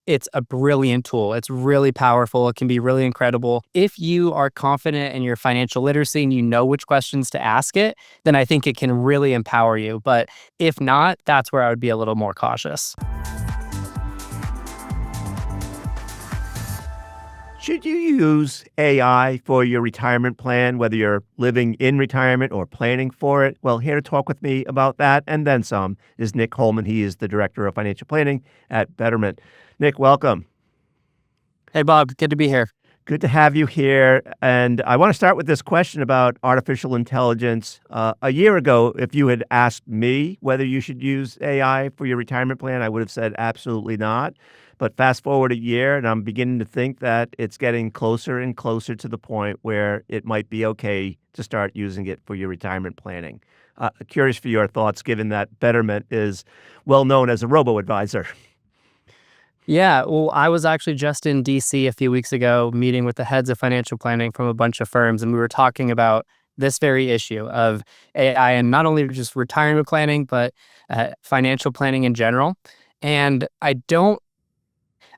it's a brilliant tool. It's really powerful. It can be really incredible. If you are confident in your financial literacy and you know which questions to ask it, then I think it can really empower you. But if not, that's where I would be a little more cautious. Should you use AI for your retirement plan, whether you're living in retirement or planning for it? Well, here to talk with me about that and then some is Nick Holeman. He is the Director of Financial Planning at Betterment. Nick, welcome. Hey, Bob, good to be here. Good to have you here. And I want to start with this question about artificial intelligence. A year ago, if you had asked me whether you should use AI for your retirement plan, I would have said absolutely not. But fast forward a year, and I'm beginning to think that it's getting closer and closer to the point where it might be okay to start using it for your retirement planning. Curious for your thoughts, given that Betterment is well known as a robo-advisor. Yeah, well, I was actually just in DC a few weeks ago meeting with the heads of financial planning from a bunch of firms, and we were talking about this very issue of AI and not only just retirement planning, but financial planning in general. And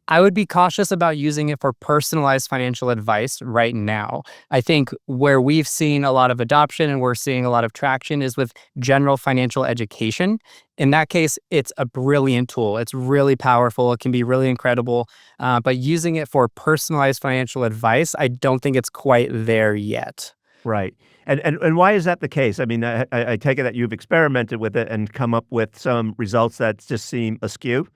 I would be cautious about using it for personalized financial advice right now. I think where we've seen a lot of adoption and we're seeing a lot of traction is with general financial education. In that case, it's a brilliant tool. It's really powerful. It can be really incredible. But using it for personalized financial advice, I don't think it's quite there yet. Right. And why is that the case? I mean, I take it that you've experimented with it and come up with some results that just seem askew.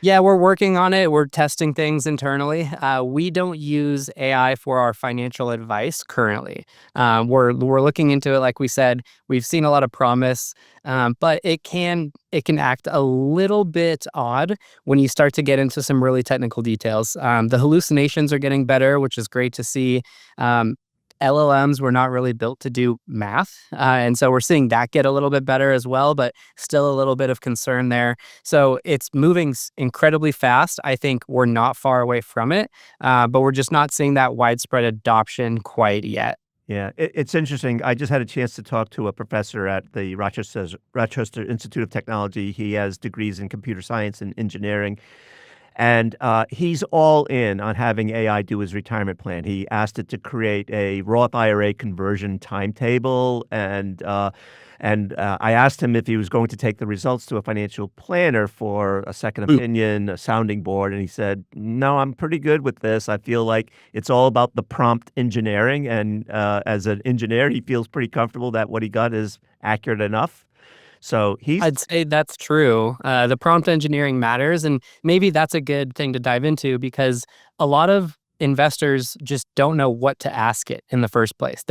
Yeah, we're working on it. We're testing things internally. We don't use AI for our financial advice currently. We're looking into it. Like we said, we've seen a lot of promise, but it can act a little bit odd when you start to get into some really technical details. The hallucinations are getting better, which is great to see. LLMs were not really built to do math. And so we're seeing that get a little bit better as well, but still a little bit of concern there. So it's moving incredibly fast. I think we're not far away from it, but we're just not seeing that widespread adoption quite yet. Yeah, it's interesting. I just had a chance to talk to a professor at the Rochester Institute of Technology. He has degrees in computer science and engineering. And he's all in on having AI do his retirement plan. He asked it to create a Roth IRA conversion timetable, and I asked him if he was going to take the results to a financial planner for a second opinion, a sounding board, and he said, "No, I'm pretty good with this. I feel like it's all about the prompt engineering, and as an engineer, he feels pretty comfortable that what he got is accurate enough." So he's I'd say that's true. The prompt engineering matters, and maybe that's a good thing to dive into because a lot of investors just don't know what to ask it in the first place.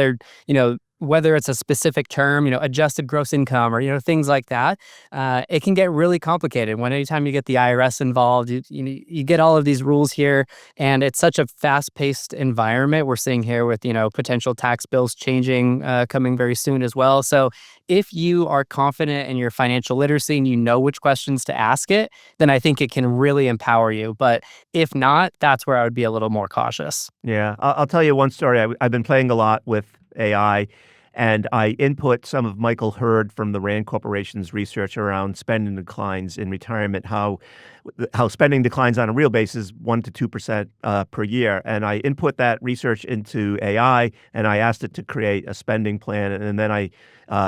Whether it's a specific term, adjusted gross income or, things like that, it can get really complicated when anytime you get the IRS involved, you get all of these rules here. And it's such a fast-paced environment we're seeing here with, potential tax bills changing, coming very soon as well. So if you are confident in your financial literacy and you know which questions to ask it, then I think it can really empower you. But if not, that's where I would be a little more cautious. Yeah, I'll tell you one story. I've been playing a lot with AI, and I input some of Michael Hurd from the Rand Corporation's research around spending declines in retirement, how spending declines on a real basis 1% to 2% per year. And I input that research into AI, and I asked it to create a spending plan. And then I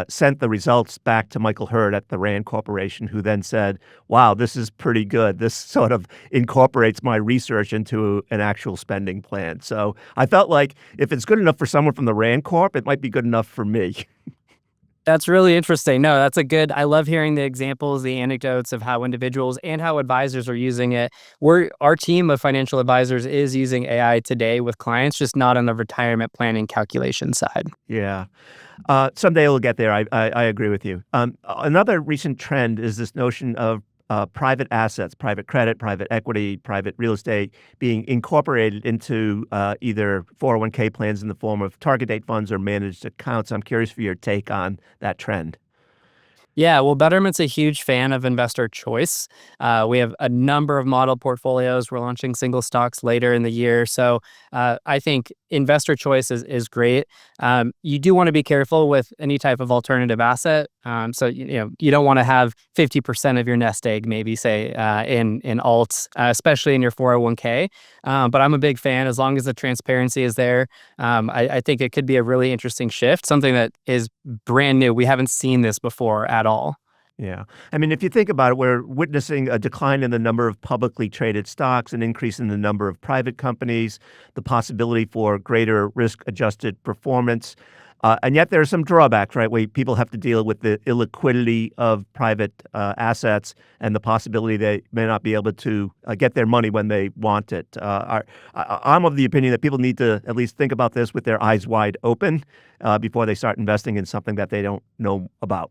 sent the results back to Michael Hurd at the Rand Corporation, who then said, "Wow, this is pretty good. This sort of incorporates my research into an actual spending plan." So I felt like if it's good enough for someone from the Rand Corp, it might be good enough for me. That's really interesting. No, I love hearing the examples, the anecdotes of how individuals and how advisors are using it. Our team of financial advisors is using AI today with clients, just not on the retirement planning calculation side. Yeah. Someday we'll get there. I agree with you. Another recent trend is this notion of private assets, private credit, private equity, private real estate being incorporated into either 401k plans in the form of target date funds or managed accounts. I'm curious for your take on that trend. Yeah, well, Betterment's a huge fan of investor choice. We have a number of model portfolios. We're launching single stocks later in the year. So I think investor choice is great. You do want to be careful with any type of alternative asset. So you don't want to have 50% of your nest egg, maybe say in alts, especially in your 401k. But I'm a big fan as long as the transparency is there. I think it could be a really interesting shift, something that is brand new. We haven't seen this before at all. Yeah. I mean, if you think about it, we're witnessing a decline in the number of publicly traded stocks, an increase in the number of private companies, the possibility for greater risk-adjusted performance. And yet there are some drawbacks, right? Where people have to deal with the illiquidity of private assets and the possibility they may not be able to get their money when they want it. I'm of the opinion that people need to at least think about this with their eyes wide open before they start investing in something that they don't know about.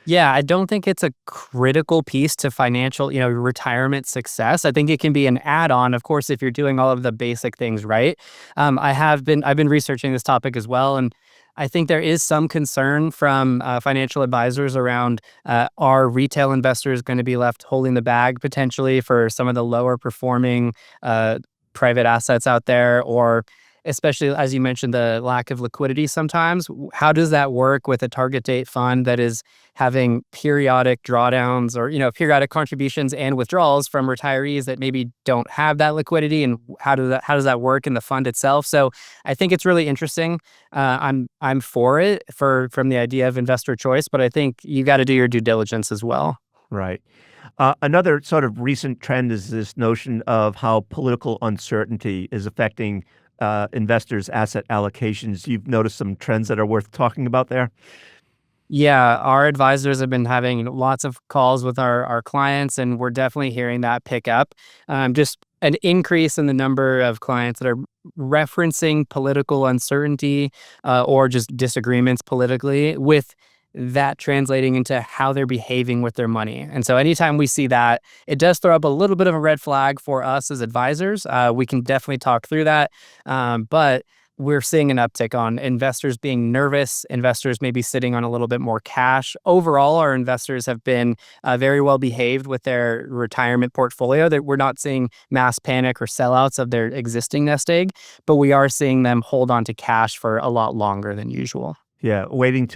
Yeah, I don't think it's a critical piece to financial, retirement success. I think it can be an add-on, of course, if you're doing all of the basic things right. I've been researching this topic as well, and I think there is some concern from financial advisors around are retail investors going to be left holding the bag potentially for some of the lower performing uh, private assets out there, or especially as you mentioned, the lack of liquidity sometimes. How does that work with a target date fund that is having periodic drawdowns or, periodic contributions and withdrawals from retirees that maybe don't have that liquidity? And how does that work in the fund itself? So I think it's really interesting. I'm for it from the idea of investor choice, but I think you got to do your due diligence as well. Right. Another sort of recent trend is this notion of how political uncertainty is affecting investors' asset allocations. You've noticed some trends that are worth talking about there? Yeah, our advisors have been having lots of calls with our clients, and we're definitely hearing that pick up. Just an increase in the number of clients that are referencing political uncertainty or just disagreements politically, with that translating into how they're behaving with their money. And so anytime we see that, it does throw up a little bit of a red flag for us as advisors. We can definitely talk through that. But we're seeing an uptick on investors being nervous, investors maybe sitting on a little bit more cash. Overall, our investors have been very well behaved with their retirement portfolio. That we're not seeing mass panic or sellouts of their existing nest egg, but we are seeing them hold on to cash for a lot longer than usual. Yeah, waiting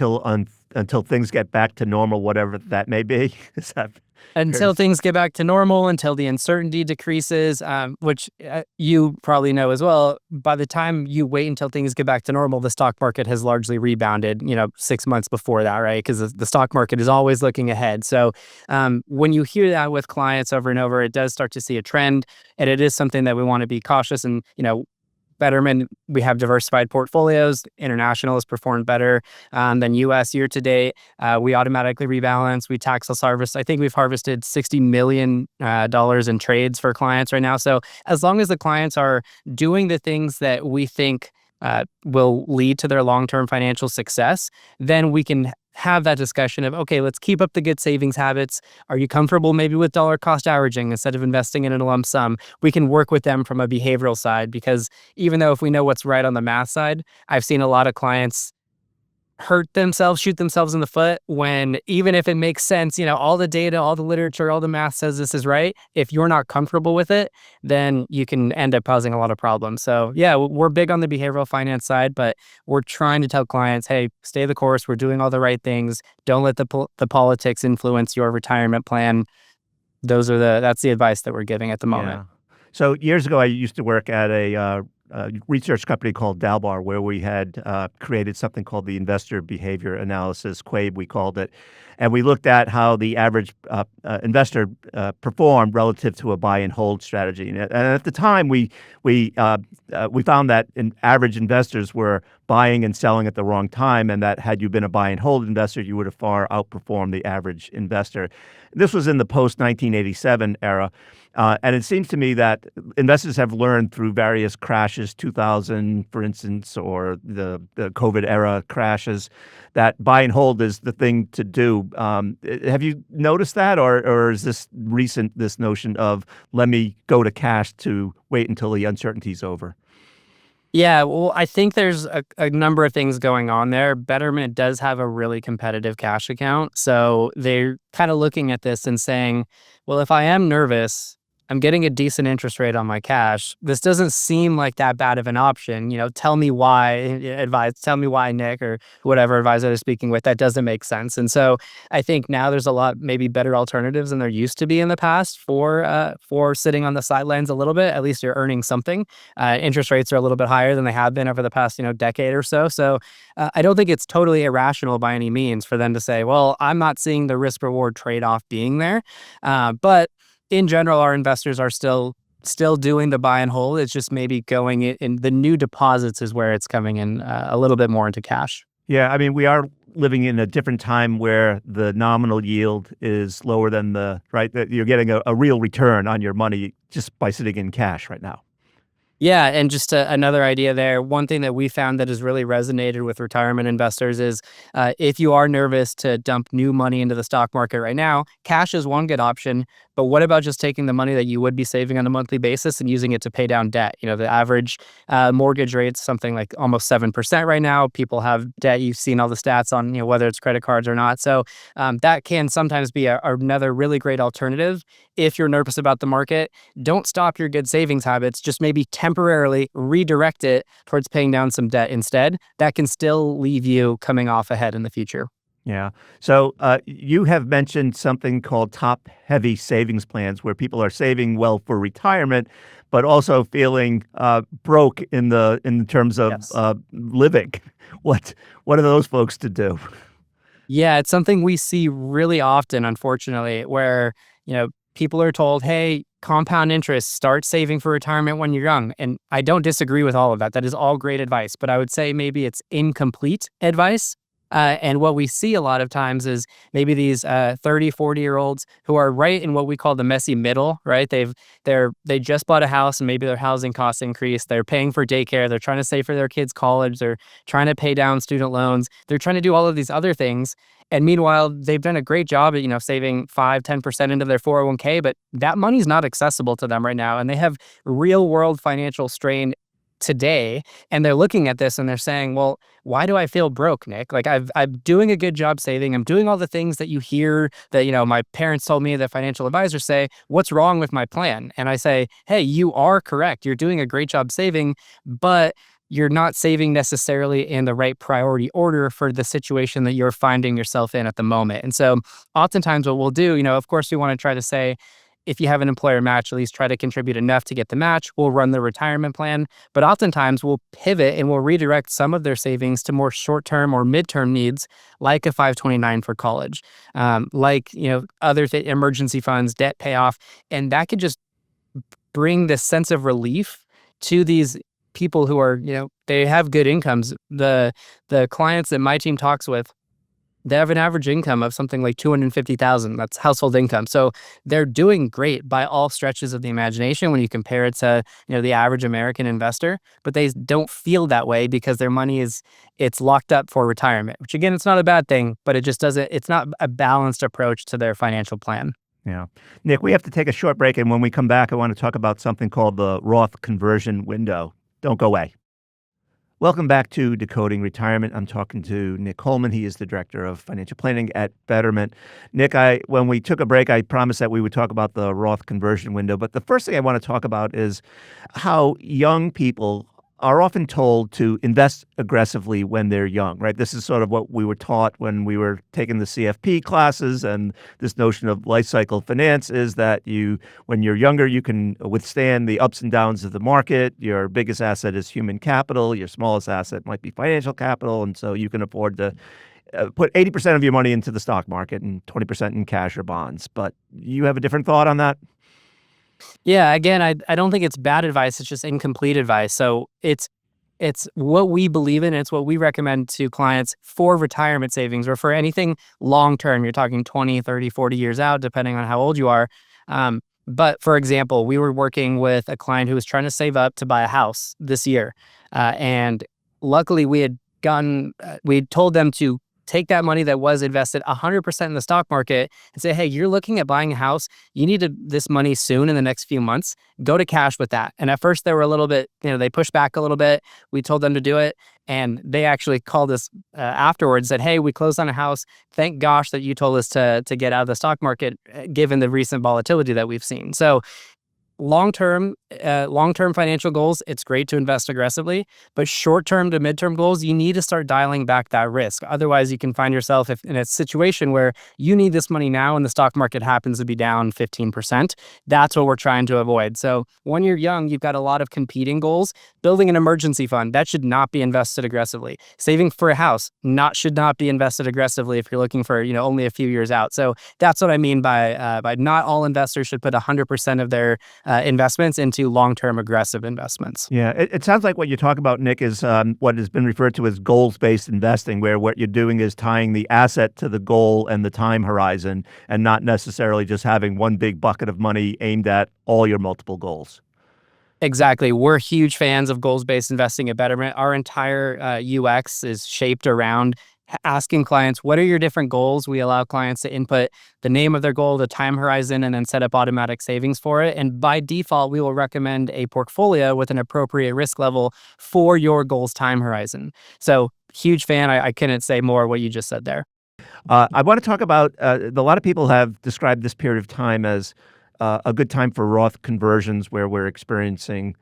until things get back to normal, whatever that may be. Is that fair to Until s things get back to normal, until the uncertainty decreases, which you probably know as well. By the time you wait until things get back to normal, the stock market has largely rebounded, 6 months before that, right? Because the stock market is always looking ahead. So when you hear that with clients over and over, it does start to see a trend, and it is something that we want to be cautious and, Betterment, we have diversified portfolios. International has performed better than U.S. year to date. We automatically rebalance. We tax loss harvest. I think we've harvested $60 million in trades for clients right now. So as long as the clients are doing the things that we think will lead to their long-term financial success, then we can have that discussion of, okay, let's keep up the good savings habits. Are you comfortable maybe with dollar cost averaging instead of investing in a lump sum? We can work with them from a behavioral side, because even though if we know what's right on the math side, I've seen a lot of clients hurt themselves, shoot themselves in the foot when, even if it makes sense, all the data, all the literature, all the math says this is right. If you're not comfortable with it, then you can end up causing a lot of problems. So yeah, we're big on the behavioral finance side, but we're trying to tell clients, hey, stay the course. We're doing all the right things. Don't let the politics influence your retirement plan. That's the advice that we're giving at the moment. Yeah. So years ago, I used to work at a research company called Dalbar, where we had created something called the Investor Behavior Analysis, QUABE, we called it. And we looked at how the average investor performed relative to a buy and hold strategy. And at the time, we found that average investors were buying and selling at the wrong time, and that had you been a buy and hold investor, you would have far outperformed the average investor. This was in the post-1987 era. And it seems to me that investors have learned through various crashes, 2000, for instance, or the COVID era crashes, that buy and hold is the thing to do. Have you noticed that, or is this recent, this notion of let me go to cash to wait until the uncertainty's over? Yeah, well, I think there's a number of things going on there. Betterment does have a really competitive cash account. So they're kind of looking at this and saying, well, if I am nervous, I'm getting a decent interest rate on my cash. This doesn't seem like that bad of an option. Tell me why, tell me why, Nick, or whatever advisor they're speaking with. That doesn't make sense. And so I think now there's a lot maybe better alternatives than there used to be in the past for sitting on the sidelines a little bit. At least you're earning something. Interest rates are a little bit higher than they have been over the past, decade or so. So I don't think it's totally irrational by any means for them to say, well, I'm not seeing the risk reward trade off being there. But in general, our investors are still doing the buy and hold. It's just maybe going in the new deposits is where it's coming in a little bit more into cash. Yeah, I mean, we are living in a different time where the nominal yield is lower than that you're getting a real return on your money just by sitting in cash right now. Yeah, and just another idea there. One thing that we found that has really resonated with retirement investors is if you are nervous to dump new money into the stock market right now, cash is one good option. But what about just taking the money that you would be saving on a monthly basis and using it to pay down debt? The average mortgage rate's something like almost 7% right now. People have debt. You've seen all the stats on whether it's credit cards or not. So that can sometimes be another really great alternative if you're nervous about the market. Don't stop your good savings habits. Just maybe temporarily redirect it towards paying down some debt instead. That can still leave you coming off ahead in the future. Yeah. So you have mentioned something called top-heavy savings plans, where people are saving well for retirement, but also feeling broke in terms of Yes. living. What are those folks to do? Yeah, it's something we see really often, unfortunately, where, people are told, hey, compound interest, start saving for retirement when you're young. And I don't disagree with all of that. That is all great advice. But I would say maybe it's incomplete advice. And what we see a lot of times is maybe these 30, 40-year-olds who are right in what we call the messy middle, right? They just bought a house and maybe their housing costs increased. They're paying for daycare. They're trying to save for their kids' college. They're trying to pay down student loans. They're trying to do all of these other things. And meanwhile, they've done a great job at, saving 5, 10% into their 401k, but that money's not accessible to them right now. And they have real world financial strain today. And they're looking at this and they're saying, well, why do I feel broke, Nick? Like I'm doing a good job saving. I'm doing all the things that you hear that, my parents told me, that financial advisors say. What's wrong with my plan? And I say, hey, you are correct. You're doing a great job saving, but you're not saving necessarily in the right priority order for the situation that you're finding yourself in at the moment. And so oftentimes what we'll do, of course, we want to try to say, if you have an employer match, at least try to contribute enough to get the match. We'll run the retirement plan, but oftentimes we'll pivot and we'll redirect some of their savings to more short-term or midterm needs, like a 529 for college, like, other emergency funds, debt payoff. And that could just bring this sense of relief to these people who are, they have good incomes. The clients that my team talks with, they have an average income of something like 250,000. That's household income. So they're doing great by all stretches of the imagination when you compare it to, the average American investor, but they don't feel that way because their money it's locked up for retirement, which again, it's not a bad thing, but it's not a balanced approach to their financial plan. Yeah. Nick, we have to take a short break, and when we come back, I want to talk about something called the Roth conversion window. Don't go away. Welcome back to Decoding Retirement. I'm talking to Nick Holeman. He is the Director of Financial Planning at Betterment. Nick, when we took a break, I promised that we would talk about the Roth conversion window. But the first thing I want to talk about is how young people are often told to invest aggressively when they're young, right? This is sort of what we were taught when we were taking the CFP classes, and this notion of life cycle finance is that when you're younger, you can withstand the ups and downs of the market. Your biggest asset is human capital. Your smallest asset might be financial capital, and so you can afford to put 80% of your money into the stock market and 20% in cash or bonds. But you have a different thought on that? Yeah, again, I don't think it's bad advice. It's just incomplete advice. So it's what we believe in. It's what we recommend to clients for retirement savings or for anything long term. You're talking 20, 30, 40 years out, depending on how old you are. But for example, we were working with a client who was trying to save up to buy a house this year. And luckily we had told them to take that money that was invested 100% in the stock market and say, hey, you're looking at buying a house. You need this money soon in the next few months. Go to cash with that. And at first they were a little bit, they pushed back a little bit. We told them to do it. And they actually called us afterwards, said, hey, we closed on a house. Thank gosh that you told us to get out of the stock market, given the recent volatility that we've seen. So long-term financial goals, it's great to invest aggressively, but short-term to mid-term goals, you need to start dialing back that risk. Otherwise, you can find yourself in a situation where you need this money now and the stock market happens to be down 15%. That's what we're trying to avoid. So when you're young, you've got a lot of competing goals. Building an emergency fund, that should not be invested aggressively. Saving for a house, should not be invested aggressively if you're looking for, only a few years out. So that's what I mean by not all investors should put 100% of their investments into long-term aggressive investments. Yeah, it sounds like what you talk about, Nick, is what has been referred to as goals-based investing, where what you're doing is tying the asset to the goal and the time horizon, and not necessarily just having one big bucket of money aimed at all your multiple goals. Exactly. We're huge fans of goals-based investing at Betterment. Our entire UX is shaped around asking clients, what are your different goals? We allow clients to input the name of their goal, the time horizon, and then set up automatic savings for it. And by default, we will recommend a portfolio with an appropriate risk level for your goal's time horizon. So huge fan. I couldn't say more what you just said there. I want to talk about, a lot of people have described this period of time as a good time for Roth conversions, where we're experiencing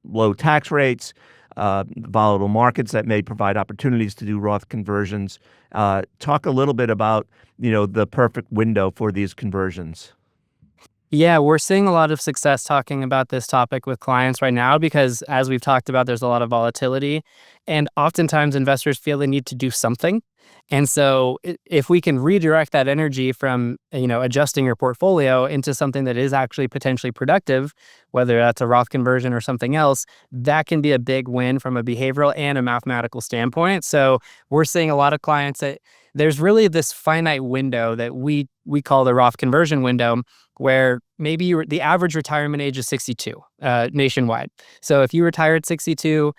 low tax rates, volatile markets that may provide opportunities to do Roth conversions. Talk a little bit about, the perfect window for these conversions. Yeah, we're seeing a lot of success talking about this topic with clients right now because, as we've talked about, there's a lot of volatility. And oftentimes investors feel they need to do something. And so if we can redirect that energy from, adjusting your portfolio into something that is actually potentially productive, whether that's a Roth conversion or something else, that can be a big win from a behavioral and a mathematical standpoint. So we're seeing a lot of clients that there's really this finite window that we call the Roth conversion window, where maybe the average retirement age is 62 nationwide. So if you retire at 62,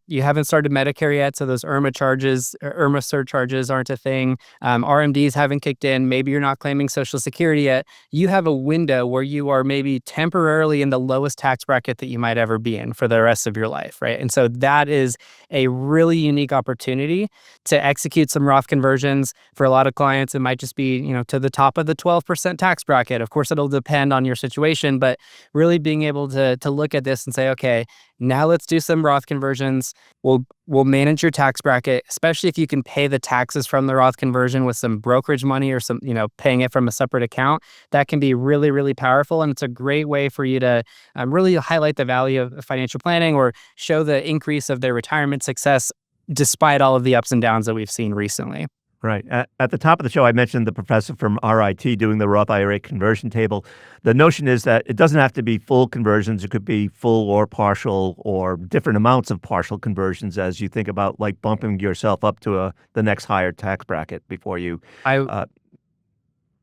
you haven't started Medicare yet, so those IRMA surcharges aren't a thing. RMDs haven't kicked in. Maybe you're not claiming Social Security yet. You have a window where you are maybe temporarily in the lowest tax bracket that you might ever be in for the rest of your life, right? And so that is a really unique opportunity to execute some Roth conversions. For a lot of clients, it might just be, to the top of the 12% tax bracket. Of course, it'll depend on your situation, but really being able to look at this and say, okay, now let's do some Roth conversions. We'll manage your tax bracket, especially if you can pay the taxes from the Roth conversion with some brokerage money or some, paying it from a separate account. That can be really, really powerful. And it's a great way for you to really highlight the value of financial planning or show the increase of their retirement success despite all of the ups and downs that we've seen recently. Right. At the top of the show, I mentioned the professor from RIT doing the Roth IRA conversion table. The notion is that it doesn't have to be full conversions. It could be full or partial or different amounts of partial conversions as you think about like bumping yourself up to the next higher tax bracket before you.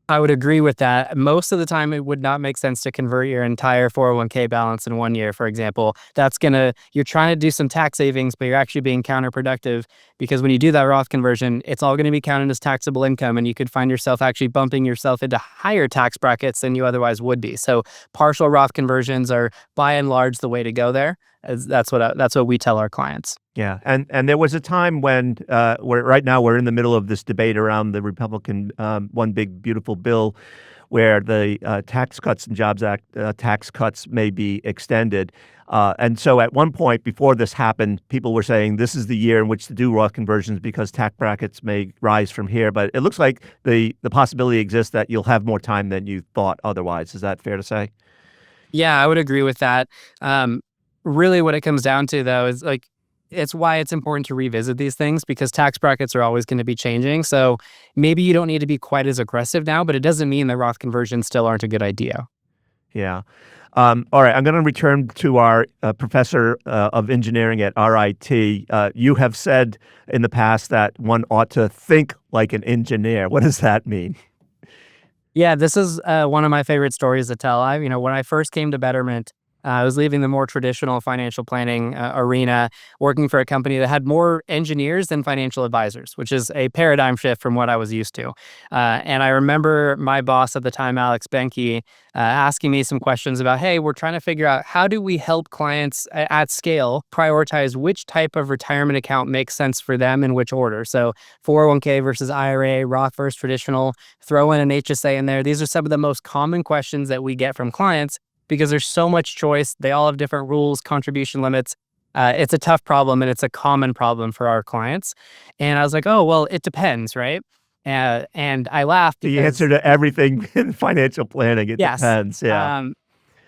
I would agree with that. Most of the time, it would not make sense to convert your entire 401k balance in 1 year, for example. You're trying to do some tax savings, but you're actually being counterproductive because when you do that Roth conversion, it's all going to be counted as taxable income, and you could find yourself actually bumping yourself into higher tax brackets than you otherwise would be. So partial Roth conversions are by and large the way to go there. That's what we tell our clients. Yeah, and there was a time when right now we're in the middle of this debate around the Republican One Big Beautiful Bill, where the Tax Cuts and Jobs Act tax cuts may be extended. And so at one point before this happened, people were saying this is the year in which to do Roth conversions because tax brackets may rise from here. But it looks like the possibility exists that you'll have more time than you thought otherwise. Is that fair to say? Yeah, I would agree with that. Really what it comes down to, though, is it's why it's important to revisit these things because tax brackets are always going to be changing. So maybe you don't need to be quite as aggressive now, but it doesn't mean that Roth conversions still aren't a good idea. Yeah. All right. I'm going to return to our professor of engineering at RIT. You have said in the past that one ought to think like an engineer. What does that mean? Yeah, this is one of my favorite stories to tell. When I first came to Betterment, I was leaving the more traditional financial planning arena, working for a company that had more engineers than financial advisors, which is a paradigm shift from what I was used to. And I remember my boss at the time, Alex Benke, asking me some questions about, hey, we're trying to figure out how do we help clients at scale prioritize which type of retirement account makes sense for them in which order. So 401k versus IRA, Roth versus traditional, throw in an HSA in there. These are some of the most common questions that we get from clients because there's so much choice. They all have different rules, contribution limits. It's a tough problem and it's a common problem for our clients. And I was like, oh, well, it depends, right? And I laughed The answer because, to everything in financial planning, it yes, depends. Yeah.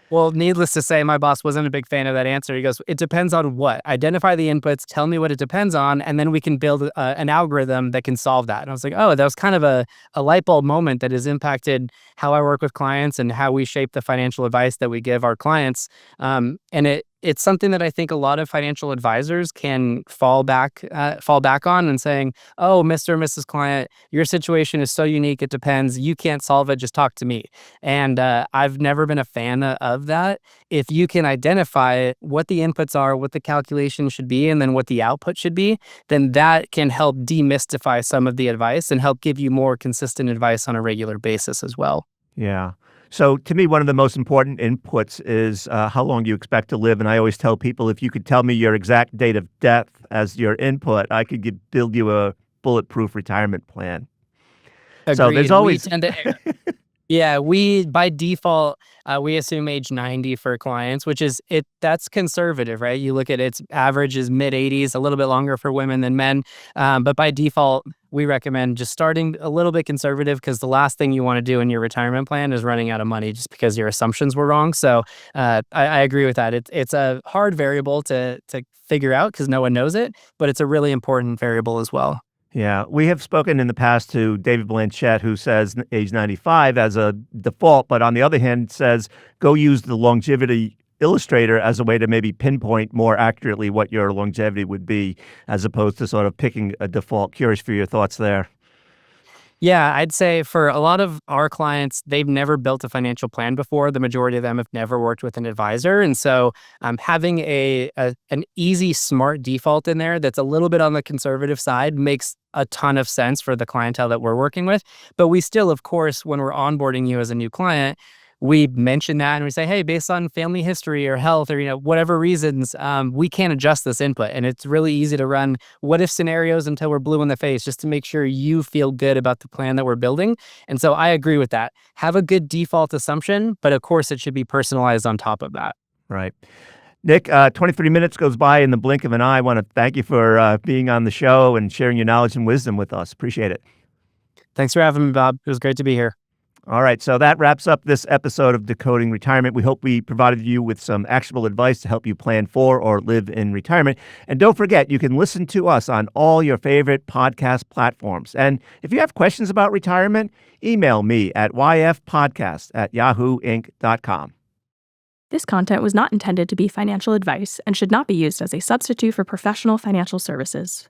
well, needless to say, my boss wasn't a big fan of that answer. He goes, it depends on what? Identify the inputs, tell me what it depends on, and then we can build an algorithm that can solve that. And I was like, oh, that was kind of a light bulb moment that has impacted how I work with clients and how we shape the financial advice that we give our clients. And it's something that I think a lot of financial advisors can fall back on and saying, oh, Mr. or Mrs. Client, your situation is so unique. It depends. You can't solve it. Just talk to me. And I've never been a fan of that. If you can identify what the inputs are, what the calculation should be, and then what the output should be, then that can help demystify some of the advice and help give you more consistent advice on a regular basis as well. Yeah. So to me, one of the most important inputs is how long you expect to live. And I always tell people, if you could tell me your exact date of death as your input, I could build you a bulletproof retirement plan. So there's Agreed. We always, tend to Yeah, we by default we assume age 90 for clients, which is it. That's conservative, right? You look at its average is mid 80s, a little bit longer for women than men, but by default we recommend just starting a little bit conservative because the last thing you want to do in your retirement plan is running out of money just because your assumptions were wrong. So I agree with that. It's a hard variable to figure out because no one knows it, but it's a really important variable as well. yeah, we have spoken in the past to David Blanchett, who says age 95 as a default, but on the other hand says go use the longevity illustrator as a way to maybe pinpoint more accurately what your longevity would be, as opposed to sort of picking a default. Curious for your thoughts there. Yeah, I'd say for a lot of our clients, they've never built a financial plan before. The majority of them have never worked with an advisor. And so having an easy, smart default in there that's a little bit on the conservative side makes a ton of sense for the clientele that we're working with. But we still, of course, when we're onboarding you as a new client, we mention that and we say, hey, based on family history or health or whatever reasons, we can't adjust this input. And it's really easy to run what if scenarios until we're blue in the face just to make sure you feel good about the plan that we're building. And so I agree with that. Have a good default assumption, but of course it should be personalized on top of that. Right. Nick, 23 minutes goes by in the blink of an eye. I want to thank you for being on the show and sharing your knowledge and wisdom with us. Appreciate it. Thanks for having me, Bob. It was great to be here. All right, so that wraps up this episode of Decoding Retirement. We hope we provided you with some actionable advice to help you plan for or live in retirement. And don't forget, you can listen to us on all your favorite podcast platforms. And if you have questions about retirement, email me at yfpodcast@yahooinc.com. This content was not intended to be financial advice and should not be used as a substitute for professional financial services.